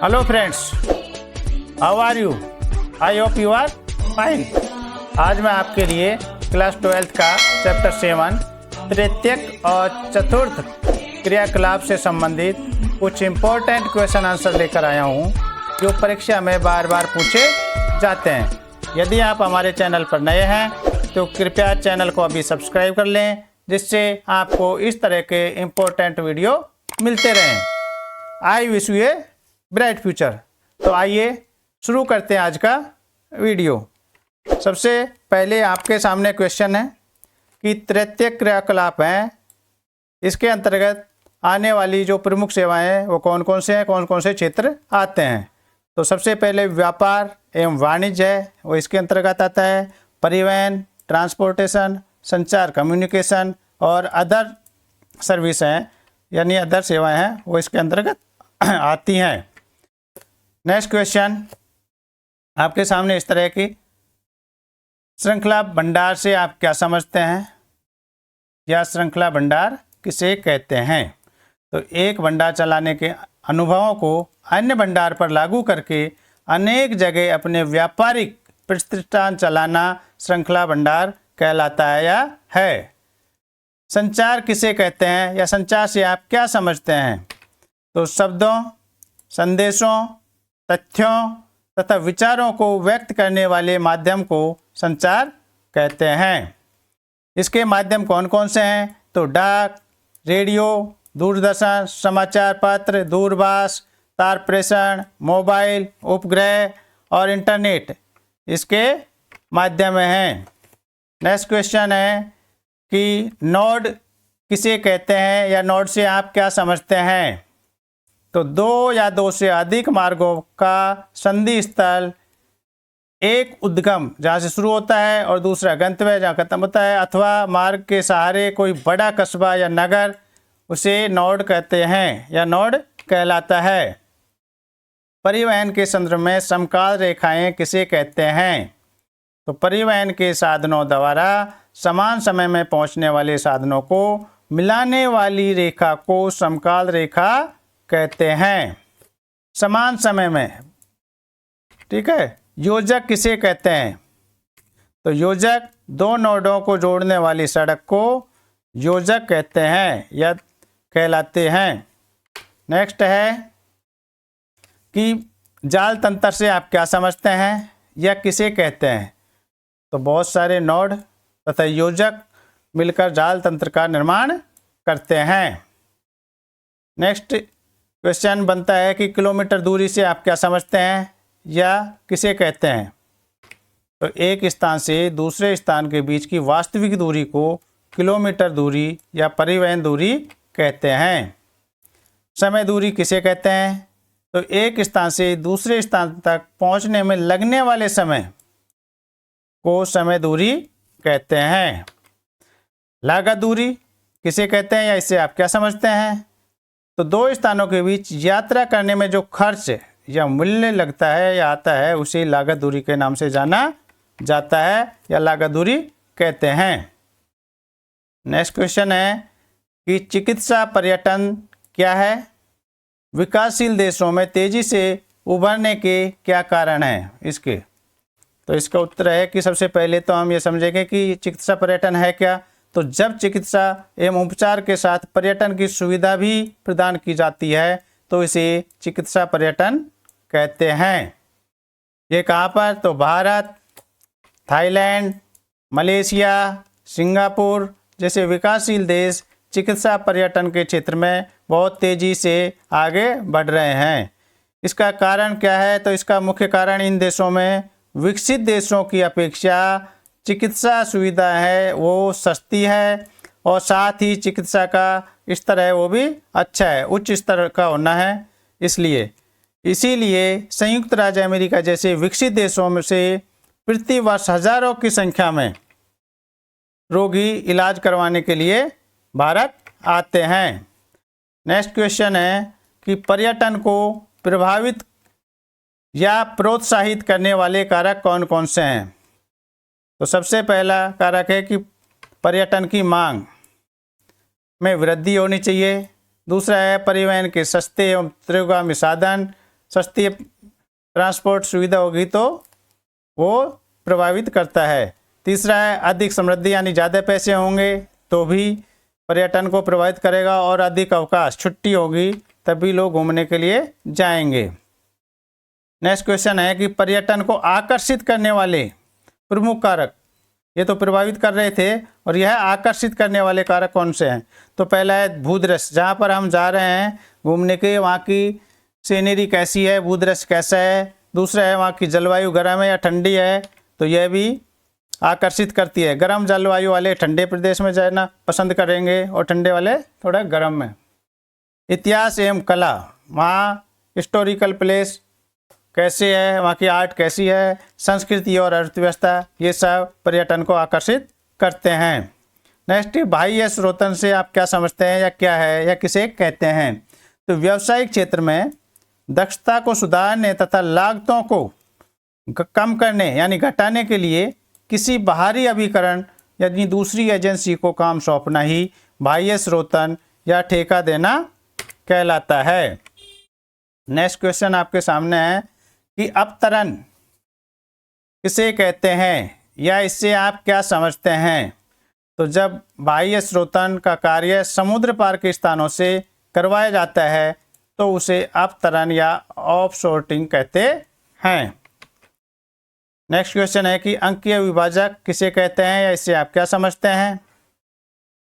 Hello friends, how are you? I hope you are fine. आज मैं आपके लिए क्लास 12th का चैप्टर 7 तृतीयक और चतुर्थ क्रियाकलाप से संबंधित कुछ इम्पोर्टेंट क्वेश्चन आंसर लेकर आया हूँ जो परीक्षा में बार बार पूछे जाते हैं। यदि आप हमारे चैनल पर नए हैं तो कृपया चैनल को अभी सब्सक्राइब कर लें, जिससे आपको इस तरह के इम्पोर्टेंट वीडियो मिलते रहें। I wish U a bright future. तो आइए शुरू करते हैं आज का वीडियो। सबसे पहले आपके सामने क्वेश्चन है कि तृतीयक क्रियाकलाप हैं, इसके अंतर्गत आने वाली जो प्रमुख सेवाएं हैं वो कौन कौन से हैं, कौन कौन से क्षेत्र आते हैं। तो सबसे पहले व्यापार एवं वाणिज्य है, वो इसके अंतर्गत आता है। परिवहन, ट्रांसपोर्टेशन, संचार कम्युनिकेशन और अदर सर्विस हैं, यानी अदर सेवाएं हैं, वो इसके अंतर्गत आती हैं। नेक्स्ट क्वेश्चन आपके सामने इस तरह की श्रृंखला भंडार से आप क्या समझते हैं, या श्रृंखला भंडार किसे कहते हैं? तो एक भंडार चलाने के अनुभवों को अन्य भंडार पर लागू करके अनेक जगह अपने व्यापारिक प्रतिष्ठान चलाना श्रृंखला भंडार कहलाता है या है। संचार किसे कहते हैं, या संचार से आप क्या समझते हैं? तो शब्दों, संदेशों, तथ्यों तथा विचारों को व्यक्त करने वाले माध्यम को संचार कहते हैं। इसके माध्यम कौन कौन से हैं? तो डाक, रेडियो, दूरदर्शन, समाचार पत्र, दूरभाष, तार प्रेषण, मोबाइल, उपग्रह और इंटरनेट इसके माध्यम हैं। नेक्स्ट क्वेश्चन है कि नोड किसे कहते हैं, या नोड से आप क्या समझते हैं? तो दो या दो से अधिक मार्गों का संधि स्थल, एक उद्गम जहाँ से शुरू होता है और दूसरा गंतव्य जहाँ खत्म होता है, अथवा मार्ग के सहारे कोई बड़ा कस्बा या नगर, उसे नोड कहते हैं या नोड कहलाता है। परिवहन के संदर्भ में समकाल रेखाएं किसे कहते हैं? तो परिवहन के साधनों द्वारा समान समय में पहुंचने वाले साधनों को मिलाने वाली रेखा को समकाल रेखा कहते हैं। समान समय में, ठीक है। योजक किसे कहते हैं? तो योजक दो नोडों को जोड़ने वाली सड़क को योजक कहते हैं या कहलाते हैं। नेक्स्ट है कि जाल तंत्र से आप क्या समझते हैं या किसे कहते हैं? तो बहुत सारे नोड तथा योजक मिलकर जाल तंत्र का निर्माण करते हैं। नेक्स्ट क्वेश्चन बनता है कि किलोमीटर दूरी से आप क्या समझते हैं या किसे कहते हैं? तो एक स्थान से दूसरे स्थान के बीच की वास्तविक दूरी को किलोमीटर दूरी या परिवहन दूरी कहते हैं। समय दूरी किसे कहते हैं? तो एक स्थान से दूसरे स्थान तक पहुंचने में लगने वाले समय को समय दूरी कहते हैं। लागत दूरी किसे कहते हैं, या इससे आप क्या समझते हैं? तो दो स्थानों के बीच यात्रा करने में जो खर्च या मूल्य लगता है या आता है, उसे लागत दूरी के नाम से जाना जाता है या लागत दूरी कहते हैं। नेक्स्ट क्वेश्चन है कि चिकित्सा पर्यटन क्या है? विकासशील देशों में तेजी से उभरने के क्या कारण हैं इसके? तो इसका उत्तर है कि सबसे पहले तो हम ये समझेंगे कि चिकित्सा पर्यटन है क्या। तो जब चिकित्सा एवं उपचार के साथ पर्यटन की सुविधा भी प्रदान की जाती है तो इसे चिकित्सा पर्यटन कहते हैं। ये कहाँ पर? तो भारत, थाईलैंड, मलेशिया, सिंगापुर जैसे विकासशील देश चिकित्सा पर्यटन के क्षेत्र में बहुत तेज़ी से आगे बढ़ रहे हैं। इसका कारण क्या है? तो इसका मुख्य कारण इन देशों में विकसित देशों की अपेक्षा चिकित्सा सुविधा है वो सस्ती है, और साथ ही चिकित्सा का स्तर है वो भी अच्छा है, उच्च स्तर का होना है। इसीलिए संयुक्त राज्य अमेरिका जैसे विकसित देशों में से प्रति वर्ष हजारों की संख्या में रोगी इलाज करवाने के लिए भारत आते हैं। नेक्स्ट क्वेश्चन है कि पर्यटन को प्रभावित या प्रोत्साहित करने वाले कारक कौन कौन से हैं? तो सबसे पहला कारक है कि पर्यटन की मांग में वृद्धि होनी चाहिए। दूसरा है परिवहन के सस्ते एवं त्रिगामी साधन। सस्ती ट्रांसपोर्ट सुविधा होगी तो वो प्रभावित करता है। तीसरा है अधिक समृद्धि यानी ज़्यादा पैसे होंगे तो भी पर्यटन को प्रभावित करेगा, और अधिक अवकाश छुट्टी होगी तभी लोग घूमने के लिए जाएंगे। नेक्स्ट क्वेश्चन है कि पर्यटन को आकर्षित करने वाले प्रमुख कारक, ये तो प्रभावित कर रहे थे, और यह आकर्षित करने वाले कारक कौन से हैं? तो पहला है भूदृश्य, जहाँ पर हम जा रहे हैं घूमने के वहाँ की सीनरी कैसी है, भूदृश्य कैसा है। दूसरा है वहाँ की जलवायु गर्म है या ठंडी है, तो यह भी आकर्षित करती है। गर्म जलवायु वाले ठंडे प्रदेश में जाना पसंद करेंगे और ठंडे वाले थोड़ा गर्म में। इतिहास एवं कला, वहाँ हिस्टोरिकल प्लेस कैसे है, वहाँ की आर्ट कैसी है, संस्कृति और अर्थव्यवस्था, ये सब पर्यटन को आकर्षित करते हैं। नेक्स्ट, बाह्य स्रोतन से आप क्या समझते हैं या क्या है या किसे कहते हैं? तो व्यावसायिक क्षेत्र में दक्षता को सुधारने तथा लागतों को कम करने यानी घटाने के लिए किसी बाहरी अभिकरण यानी दूसरी एजेंसी को काम सौंपना ही बाह्य स्रोतन या ठेका देना कहलाता है। नेक्स्ट क्वेश्चन आपके सामने है कि अवतरण किसे कहते हैं या इससे आप क्या समझते हैं? तो जब बाह्य स्रोतन का कार्य समुद्र पार के स्थानों से करवाया जाता है तो उसे अवतरण या ऑफशोरिंग कहते हैं। नेक्स्ट क्वेश्चन है कि अंकीय विभाजक किसे कहते हैं या इससे आप क्या समझते हैं?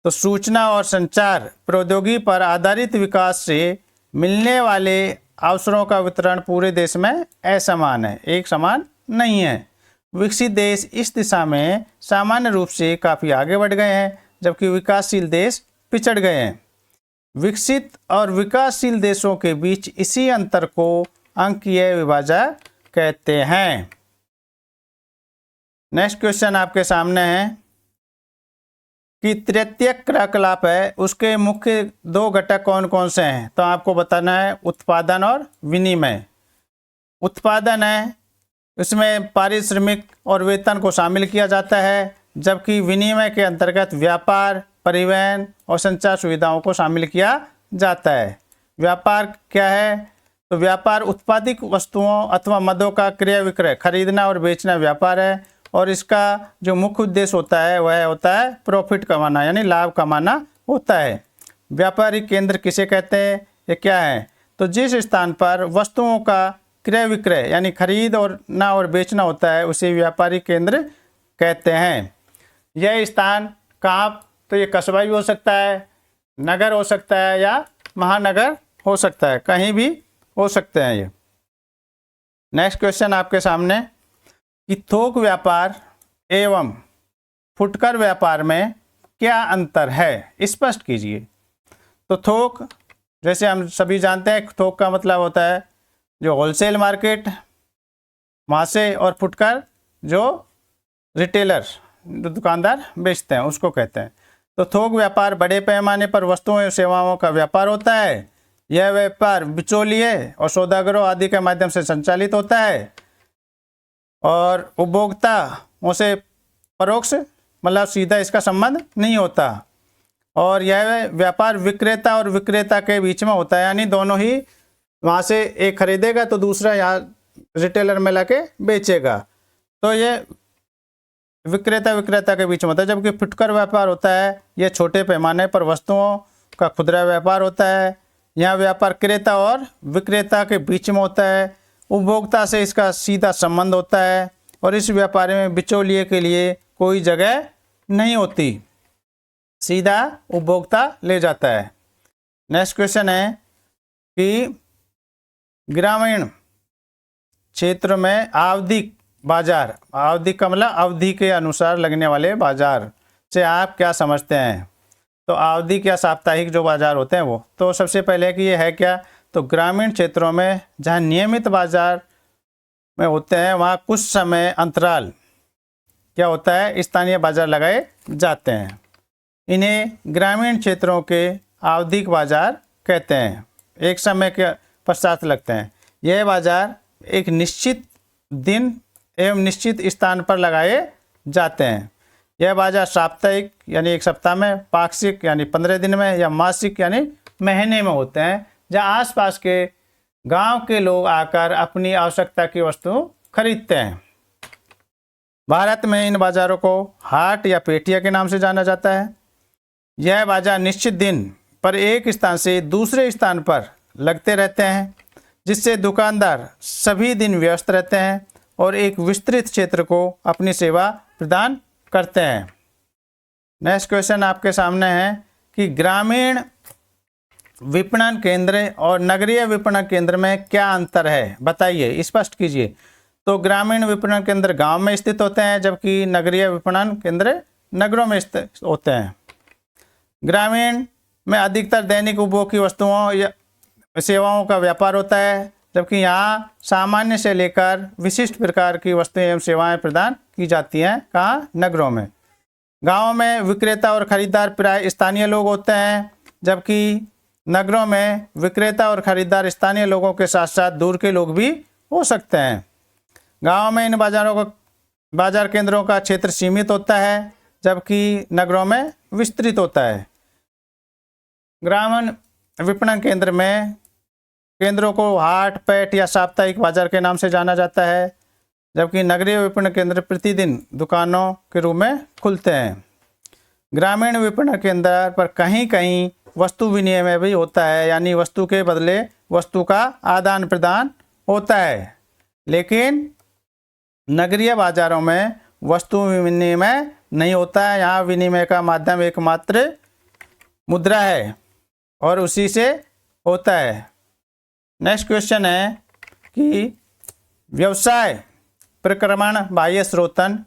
तो सूचना और संचार प्रौद्योगिकी पर आधारित विकास से मिलने वाले अवसरों का वितरण पूरे देश में असमान है, एक समान नहीं है। विकसित देश इस दिशा में सामान्य रूप से काफ़ी आगे बढ़ गए हैं, जबकि विकासशील देश पिछड़ गए हैं। विकसित और विकासशील देशों के बीच इसी अंतर को अंकीय विभाजक कहते हैं। नेक्स्ट क्वेश्चन आपके सामने है कि तृतीयक क्रियाकलाप है, उसके मुख्य दो घटक कौन कौन से हैं? तो आपको बताना है उत्पादन और विनिमय। उत्पादन है, इसमें पारिश्रमिक और वेतन को शामिल किया जाता है, जबकि विनिमय के अंतर्गत व्यापार, परिवहन और संचार सुविधाओं को शामिल किया जाता है। व्यापार क्या है? तो व्यापार उत्पादित वस्तुओं अथवा मदों का क्रय विक्रय, खरीदना और बेचना व्यापार है, और इसका जो मुख्य उद्देश्य होता है वह होता है प्रॉफिट कमाना यानी लाभ कमाना होता है। व्यापारिक केंद्र किसे कहते हैं, ये क्या है? तो जिस स्थान पर वस्तुओं का क्रय विक्रय यानी खरीद और ना और बेचना होता है उसे व्यापारिक केंद्र कहते हैं। यह स्थान कहाँ? तो ये कस्बा भी हो सकता है, नगर हो सकता है या महानगर हो सकता है, कहीं भी हो सकते हैं ये। नेक्स्ट क्वेश्चन आपके सामने कि थोक व्यापार एवं फुटकर व्यापार में क्या अंतर है, स्पष्ट कीजिए। तो थोक, जैसे हम सभी जानते हैं, थोक का मतलब होता है जो होलसेल मार्केट वहाँ से, और फुटकर जो रिटेलर जो दुकानदार बेचते हैं उसको कहते हैं। तो थोक व्यापार बड़े पैमाने पर वस्तुओं और सेवाओं का व्यापार होता है। यह व्यापार बिचौलिए और सौदागरों आदि के माध्यम से संचालित होता है, और उपभोक्ताओं से परोक्ष मतलब सीधा इसका संबंध नहीं होता। और यह व्यापार विक्रेता और विक्रेता के बीच में होता है, यानी दोनों ही वहाँ से एक खरीदेगा तो दूसरा यहाँ रिटेलर में लाके बेचेगा, तो ये विक्रेता के बीच में होता है। जबकि फुटकर व्यापार होता है यह छोटे पैमाने पर वस्तुओं का खुदरा व्यापार होता है। यहाँ व्यापार क्रेता और विक्रेता के बीच में होता है, उपभोक्ता से इसका सीधा संबंध होता है, और इस व्यापार में बिचौलिए के लिए कोई जगह नहीं होती, सीधा उपभोक्ता ले जाता है। नेक्स्ट क्वेश्चन है कि ग्रामीण क्षेत्र में आवधिक बाजार, आवधिक का मतलब अवधि के अनुसार लगने वाले बाजार से आप क्या समझते हैं? तो आवधिक या साप्ताहिक जो बाजार होते हैं वो, तो सबसे पहले कि ये है क्या? तो ग्रामीण क्षेत्रों में जहाँ नियमित बाजार में होते हैं वहाँ कुछ समय अंतराल क्या होता है, स्थानीय बाजार लगाए जाते हैं। इन्हें ग्रामीण क्षेत्रों के आवधिक बाजार कहते हैं, एक समय के पश्चात लगते हैं। यह बाजार एक निश्चित दिन एवं निश्चित स्थान पर लगाए जाते हैं। यह बाजार साप्ताहिक यानी एक सप्ताह में, पाक्षिक यानी 15 दिन में, या मासिक यानी महीने में होते हैं, जहाँ आसपास के गांव के लोग आकर अपनी आवश्यकता की वस्तु खरीदते हैं। भारत में इन बाजारों को हाट या पेटिया के नाम से जाना जाता है। यह बाजार निश्चित दिन पर एक स्थान से दूसरे स्थान पर लगते रहते हैं, जिससे दुकानदार सभी दिन व्यस्त रहते हैं और एक विस्तृत क्षेत्र को अपनी सेवा प्रदान करते हैं। नेक्स्ट क्वेश्चन आपके सामने है कि ग्रामीण विपणन केंद्र और नगरीय विपणन केंद्र में क्या अंतर है, बताइए, स्पष्ट कीजिए। तो ग्रामीण विपणन केंद्र गांव में स्थित होते हैं, जबकि नगरीय विपणन केंद्र नगरों में स्थित होते हैं। ग्रामीण में अधिकतर दैनिक उपभोग की वस्तुओं या सेवाओं का व्यापार होता है, जबकि यहाँ सामान्य से लेकर विशिष्ट प्रकार की वस्तुएं एवं सेवाएं प्रदान की जाती हैं। कहाँ? नगरों में। गाँव में विक्रेता और खरीदार प्राय स्थानीय लोग होते हैं, जबकि नगरों में विक्रेता और खरीदार स्थानीय लोगों के साथ साथ दूर के लोग भी हो सकते हैं। गाँव में इन बाजार केंद्रों का क्षेत्र सीमित होता है, जबकि नगरों में विस्तृत होता है। ग्रामीण विपणन केंद्र में केंद्रों को हाट, पैठ या साप्ताहिक बाजार के नाम से जाना जाता है, जबकि नगरीय विपणन केंद्र प्रतिदिन दुकानों के रूप में खुलते हैं। ग्रामीण विपणन केंद्र पर कहीं कहीं वस्तु विनिमय भी होता है, यानी वस्तु के बदले वस्तु का आदान प्रदान होता है, लेकिन नगरीय बाजारों में वस्तु विनिमय नहीं होता है। यहाँ विनिमय का माध्यम एकमात्र मुद्रा है और उसी से होता है। नेक्स्ट क्वेश्चन है कि व्यवसाय प्रक्रमण बाह्य स्रोतन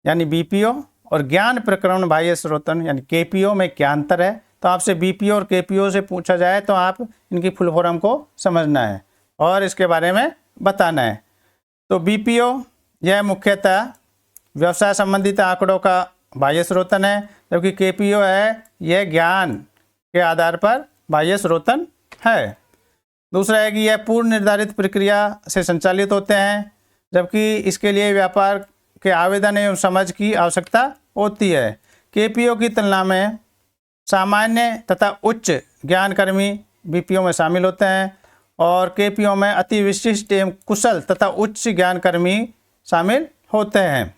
यानी बीपीओ और ज्ञान प्रक्रमण बाह्य स्रोतन यानी केपीओ में क्या अंतर है। तो आपसे बीपीओ और केपीओ से पूछा जाए तो आप इनकी फुल फॉर्म को समझना है और इसके बारे में बताना है। तो बीपीओ यह मुख्यतः व्यवसाय संबंधित आंकड़ों का बाह्य स्रोतन है, जबकि केपीओ है यह ज्ञान के आधार पर बाह्य स्रोतन है। दूसरा है कि यह पूर्व निर्धारित प्रक्रिया से संचालित होते हैं, जबकि इसके लिए व्यापार के आवेदन एवं समझ की आवश्यकता होती है। केपीओ की तुलना में सामान्य तथा उच्च ज्ञानकर्मी बीपीओ में शामिल होते हैं और केपीओ में अति विशिष्ट एवं कुशल तथा उच्च ज्ञानकर्मी शामिल होते हैं।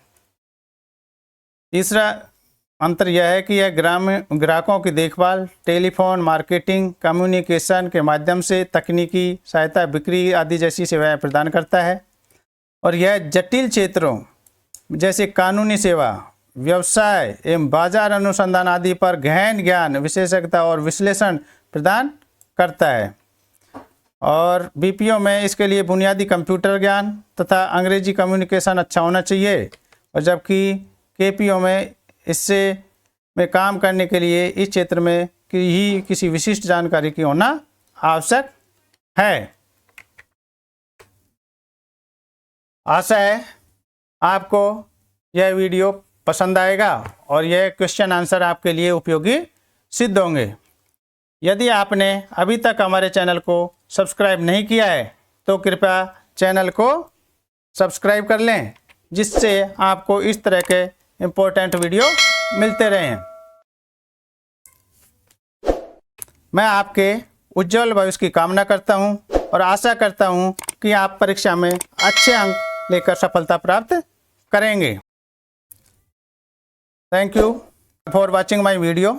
तीसरा अंतर यह है कि यह ग्राहकों की देखभाल, टेलीफोन, मार्केटिंग, कम्युनिकेशन के माध्यम से तकनीकी सहायता, बिक्री आदि जैसी सेवाएं प्रदान करता है और यह जटिल क्षेत्रों जैसे कानूनी सेवा, व्यवसाय एवं बाजार अनुसंधान आदि पर गहन ज्ञान, विशेषज्ञता और विश्लेषण प्रदान करता है। और बीपीओ में इसके लिए बुनियादी कंप्यूटर ज्ञान तथा अंग्रेजी कम्युनिकेशन अच्छा होना चाहिए, और जबकि केपीओ में इससे में काम करने के लिए इस क्षेत्र में ही किसी विशिष्ट जानकारी की होना आवश्यक है। आशा है आपको यह वीडियो पसंद आएगा और यह क्वेश्चन आंसर आपके लिए उपयोगी सिद्ध होंगे। यदि आपने अभी तक हमारे चैनल को सब्सक्राइब नहीं किया है तो कृपया चैनल को सब्सक्राइब कर लें, जिससे आपको इस तरह के इम्पोर्टेंट वीडियो मिलते रहें। मैं आपके उज्जवल भविष्य की कामना करता हूं और आशा करता हूं कि आप परीक्षा में अच्छे अंक लेकर सफलता प्राप्त करेंगे। Thank you for watching my video.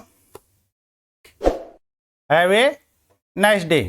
Have a nice day.